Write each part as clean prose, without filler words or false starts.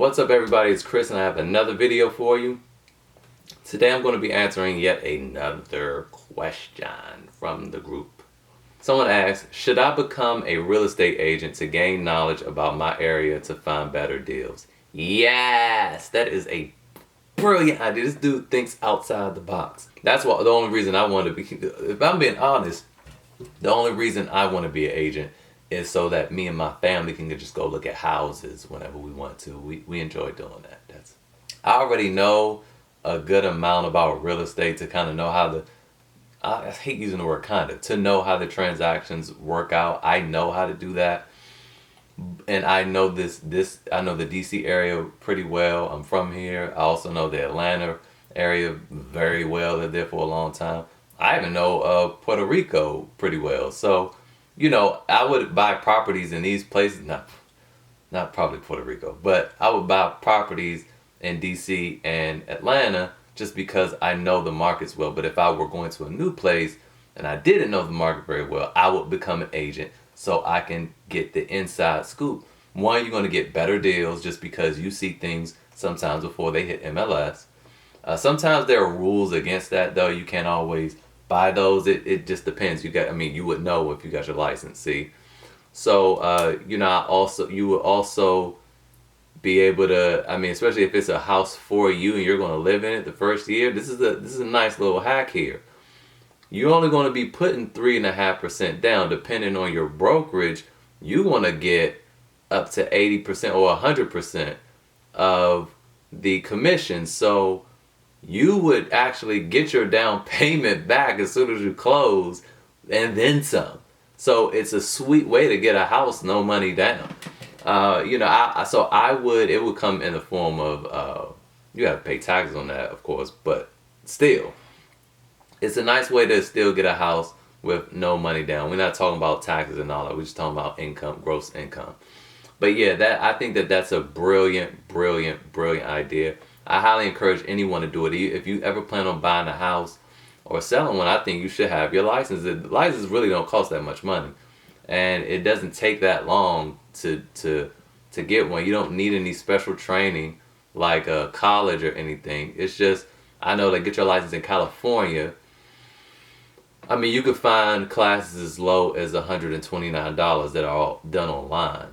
What's up everybody, it's Chris and I have another video for you. Today I'm going to be answering yet another question from the group. Someone asked, should I become a real estate agent to gain knowledge about my area to find better deals? Yes, that is a brilliant idea. This dude thinks outside the box. That's what the only reason I want to be, if I'm being honest, the only reason I want to be an agent is so that me and my family can just go look at houses whenever we want to. We enjoy doing that. I already know a good amount about real estate to kind of know how the, I hate using the word kind of, to know how the transactions work out. I know how to do that. And I know I know the DC area pretty well. I'm from here. I also know the Atlanta area very well. Lived there for a long time. I even know Puerto pretty well. So, you know, I would buy properties in these places, not probably Puerto Rico, but I would buy properties in DC and Atlanta just because I know the markets well. But if I were going to a new place and I didn't know the market very well, I would become an agent so I can get the inside scoop. One, you're going to get better deals just because you see things sometimes before they hit MLS. Sometimes there are rules against that, though. You can't always buy those. It just depends. You would know if you got your license, see? So, you would also be able to, especially if it's a house for you and you're going to live in it the first year, this is a nice little hack here. You're only going to be putting 3.5% down. Depending on your brokerage, you want to get up to 80% or 100% of the commission. So you would actually get your down payment back as soon as you close and then some. So it's a sweet way to get a house, no money down. It would come in the form of, you have to pay taxes on that, of course, but still, it's a nice way to still get a house with no money down. We're not talking about taxes and all that. We're just talking about income, gross income. But yeah, I think that's a brilliant idea. I highly encourage anyone to do it. If you ever plan on buying a house or selling one, I think you should have your license. The license really don't cost that much money. And it doesn't take that long to get one. You don't need any special training like a college or anything. It's just, I know, like, get your license in California. You could find classes as low as $129 that are all done online.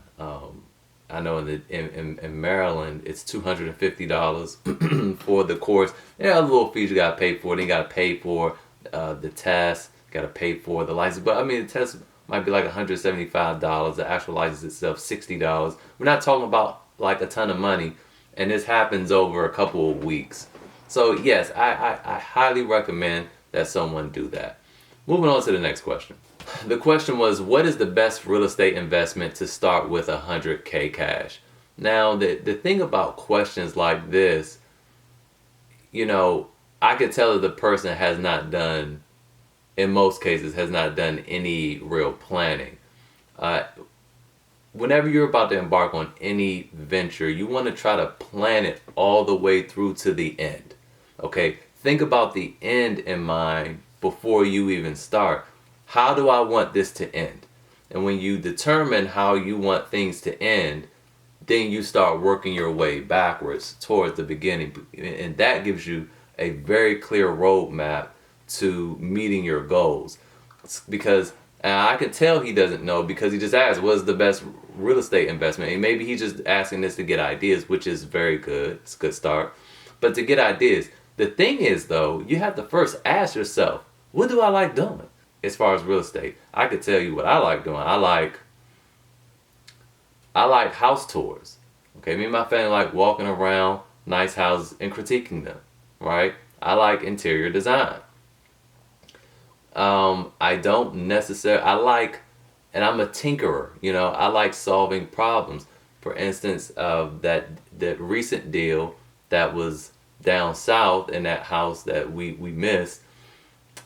I know in Maryland it's $250 for the course. There are little fees you gotta pay for. Then you gotta pay for the test. You gotta pay for the license. But the test might be like $175. The actual license itself, $60. We're not talking about like a ton of money, and this happens over a couple of weeks. So yes, I highly recommend that someone do that. Moving on to the next question. The question was, what is the best real estate investment to start with $100K cash? Now, the thing about questions like this, I could tell that the person has not done, in most cases, has not done any real planning. Whenever you're about to embark on any venture, you want to try to plan it all the way through to the end. Okay? Think about the end in mind before you even start. How do I want this to end? And when you determine how you want things to end, then you start working your way backwards towards the beginning. And that gives you a very clear roadmap to meeting your goals. Because I can tell he doesn't know, because he just asked, what's the best real estate investment? And maybe he's just asking this to get ideas, which is very good. It's a good start. But to get ideas, the thing is, though, you have to first ask yourself, what do I like doing as far as real estate? I could tell you what I like doing. I like house tours. Okay, me and my family like walking around nice houses and critiquing them, right? I like interior design. I don't necessarily, and I'm a tinkerer, I like solving problems. For instance, that recent deal that was down south in that house that we missed,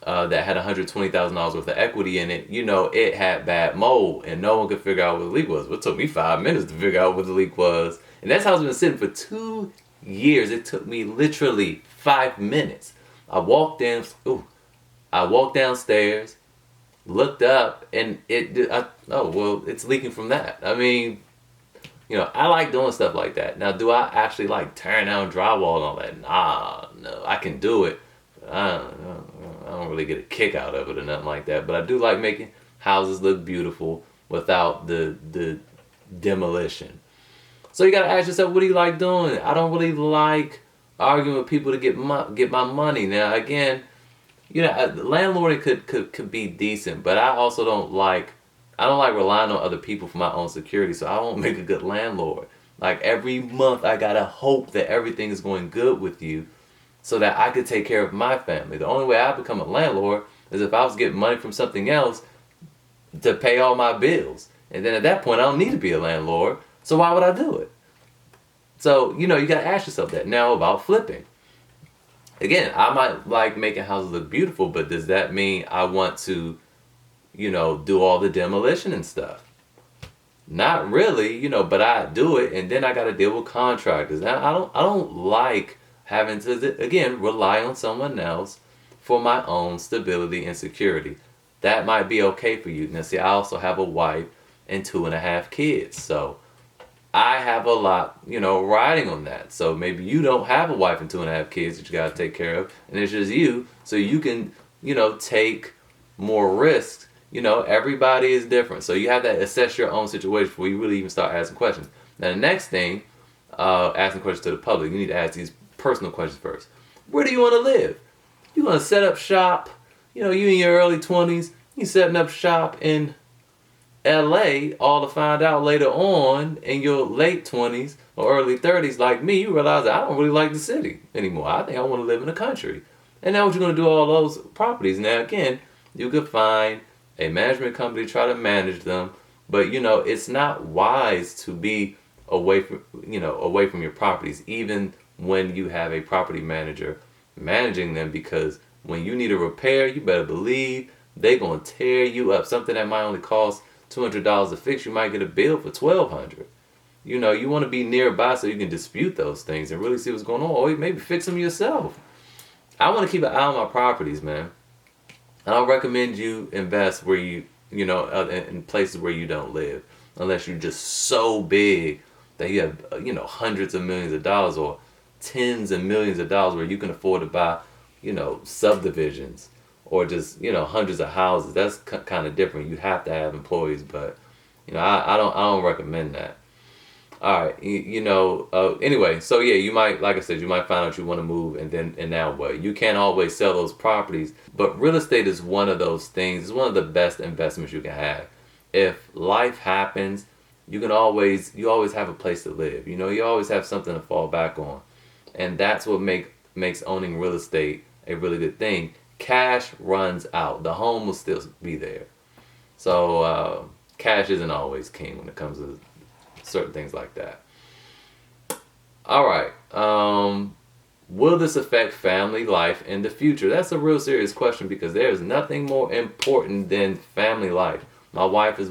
that had $120,000 worth of equity in it, it had bad mold and no one could figure out what the leak was. It took me 5 minutes to figure out what the leak was. And that's how it's been sitting for 2 years. It took me literally 5 minutes. I walked downstairs, looked up, and it's leaking from that. You know, I like doing stuff like that. Now, do I actually like tearing down drywall and all that? Nah, no, I can do it. But I don't really get a kick out of it or nothing like that. But I do like making houses look beautiful without the demolition. So you gotta ask yourself, what do you like doing? I don't really like arguing with people to get my money. Now, again, you know, landlording could be decent, but I don't like relying on other people for my own security, so I won't make a good landlord. Like every month I gotta hope that everything is going good with you so that I could take care of my family. The only way I become a landlord is if I was getting money from something else to pay all my bills. And then at that point I don't need to be a landlord, so why would I do it? So, you know, you gotta ask yourself that. Now about flipping. Again, I might like making houses look beautiful, but does that mean I want to, you know, do all the demolition and stuff? Not really, you know, but I do it, and then I got to deal with contractors. Now, I don't like having to, again, rely on someone else for my own stability and security. That might be okay for you. Now, see, I also have a wife and 2.5 kids, so I have a lot, you know, riding on that. So maybe you don't have a wife and 2.5 kids that you got to take care of, and it's just you, so you can, you know, take more risks. You know, everybody is different, so you have to assess your own situation before you really even start asking questions. Now, the next thing, asking questions to the public, you need to ask these personal questions first. Where do you want to live? You want to set up shop? You know, you in your early 20s, you setting up shop in LA, all to find out later on in your late 20s or early 30s, like me, you realize that I don't really like the city anymore. I think I want to live in the country. And now what you're going to do all those properties. Now, again, you could find a management company, try to manage them, but you know, it's not wise to be away from your properties, even when you have a property manager managing them, because when you need a repair, you better believe they gonna tear you up. Something that might only cost $200 to fix, you might get a bill for $1,200. You know, you want to be nearby so you can dispute those things and really see what's going on, or maybe fix them yourself. I want to keep an eye on my properties, man. I don't recommend you invest where you know, in places where you don't live, unless you're just so big that you have, you know, hundreds of millions of dollars or tens of millions of dollars where you can afford to buy, you know, subdivisions or just, you know, hundreds of houses. That's kind of different. You have to have employees, but, you know, I don't recommend that. All right, anyway, so yeah, you might, like I said, you might find out you want to move, and now what? You can't always sell those properties, but real estate is one of those things. It's one of the best investments you can have. If life happens, you always have a place to live. You know, you always have something to fall back on, and that's what makes owning real estate a really good thing. Cash runs out. The home will still be there, so cash isn't always king when it comes to certain things like that. All right. Will this affect family life in the future? That's a real serious question, because there is nothing more important than family life. My wife is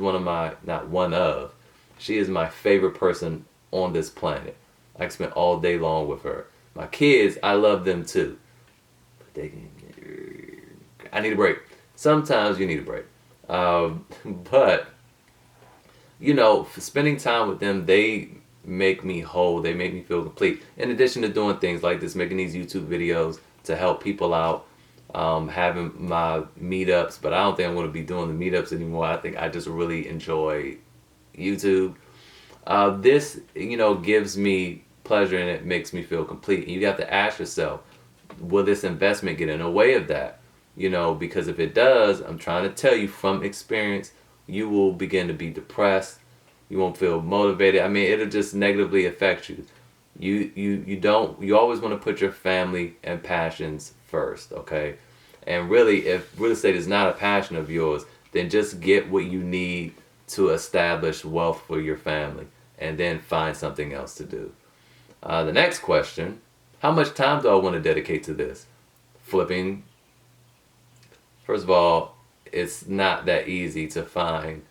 she is my favorite person on this planet. I can spend all day long with her. My kids, I love them too. But I need a break. Sometimes you need a break. But you know, spending time with them, they make me whole. They make me feel complete. In addition to doing things like this, making these YouTube videos to help people out, having my meetups, but I don't think I'm going to be doing the meetups anymore. I think I just really enjoy YouTube. This, you know, gives me pleasure and it makes me feel complete. And you have to ask yourself, will this investment get in the way of that? You know, because if it does, I'm trying to tell you from experience, you will begin to be depressed. You won't feel motivated. I mean, it'll just negatively affect you. You always want to put your family and passions first, okay? And really, if real estate is not a passion of yours, then just get what you need to establish wealth for your family, and then find something else to do. The next question, how much time do I want to dedicate to this? Flipping. First of all, it's not that easy to find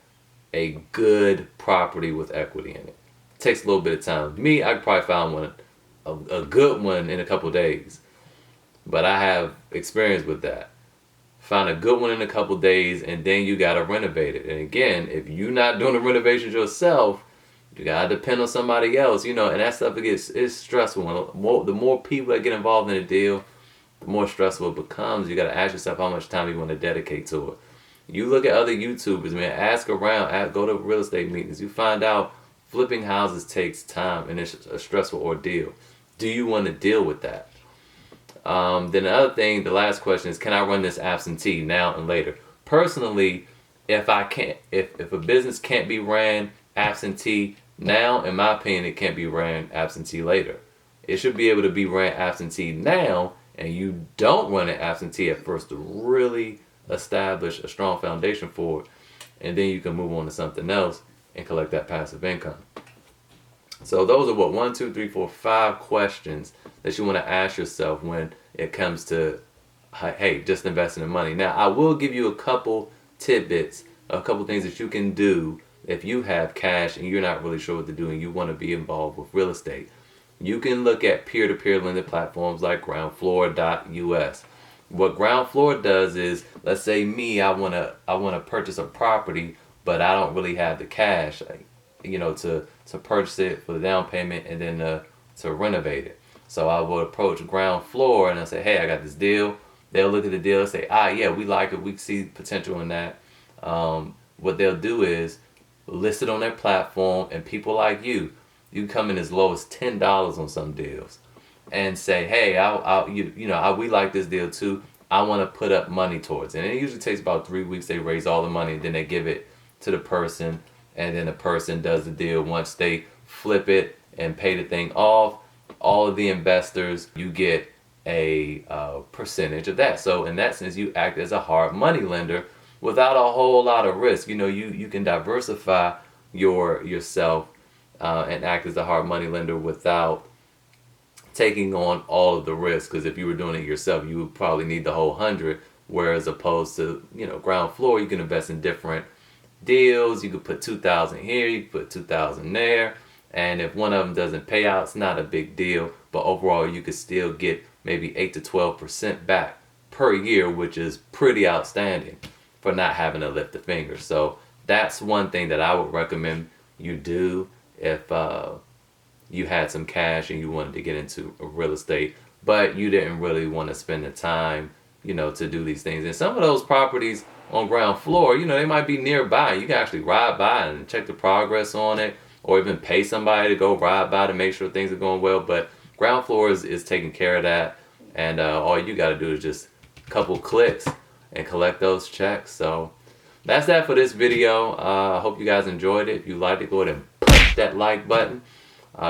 a good property with equity in it. It takes a little bit of time. Me, I could probably find one, a good one in a couple days. But I have experience with that. Find a good one in a couple days, and then you gotta renovate it. And again, if you're not doing the renovations yourself, You gotta depend on somebody else, and that stuff it's stressful. The more people that get involved in a deal, the more stressful it becomes. You gotta ask yourself how much time you want to dedicate to it. You look at other YouTubers, man. Ask around. Go to real estate meetings. You find out flipping houses takes time and it's a stressful ordeal. Do you want to deal with that? Then the other thing, the last question is, can I run this absentee now and later? Personally, if a business can't be ran absentee now, in my opinion, it can't be ran absentee later. It should be able to be ran absentee now, and you don't run it absentee at first to really establish a strong foundation for it, and then you can move on to something else and collect that passive income. So those are 1, 2, 3, 4, 5 questions that you want to ask yourself when it comes to, hey, just investing in money. Now, I will give you a couple tidbits, a couple things that you can do if you have cash and you're not really sure what to do and you want to be involved with real estate. You can look at peer-to-peer lending platforms like Groundfloor.us. What Groundfloor does is, let's say I wanna purchase a property, but I don't really have the cash, to purchase it for the down payment and then to renovate it. So I will approach Groundfloor and I say, hey, I got this deal. They'll look at the deal and say, yeah, we like it. We see potential in that. What they'll do is list it on their platform, and people like you can come in as low as $10 on some deals and say, hey, we like this deal too. I want to put up money towards it. And it usually takes about 3 weeks. They raise all the money, and then they give it to the person, and then the person does the deal. Once they flip it and pay the thing off, all of the investors, you get a percentage of that. So in that sense, you act as a hard money lender without a whole lot of risk. You can diversify yourself and act as a hard money lender without taking on all of the risk. Because if you were doing it yourself, you would probably need the whole 100. Whereas opposed to Groundfloor, you can invest in different deals. You could put 2,000 here, you could put 2,000 there, and if one of them doesn't pay out, it's not a big deal. But overall, you could still get maybe 8 to 12% back per year, which is pretty outstanding for not having to lift a finger. So that's one thing that I would recommend you do if you had some cash and you wanted to get into real estate, but you didn't really want to spend the time, to do these things. And some of those properties on Groundfloor, they might be nearby. You can actually ride by and check the progress on it, or even pay somebody to go ride by to make sure things are going well. But Groundfloor is taking care of that, and all you got to do is just a couple clicks and collect those checks. So that's that for this video. I hope you guys enjoyed it. If you liked it, go ahead and punch that like button.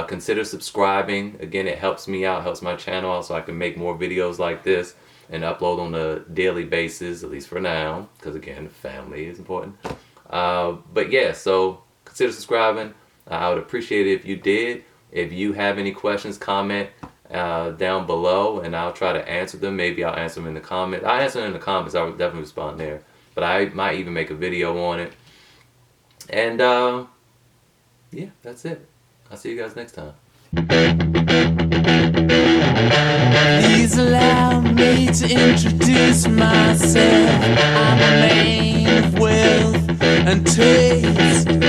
Consider subscribing. Again, it helps me out, helps my channel out, so I can make more videos like this and upload on a daily basis, at least for now, because again, family is important. But yeah, so consider subscribing. I would appreciate it if you did. If you have any questions, comment down below, and I'll try to answer them. Maybe I'll answer them in the comments. I'll answer them in the comments. I will definitely respond there. But I might even make a video on it. And yeah, that's it. I'll see you guys next time. Please allow me to introduce myself. I'm a man of wealth and taste.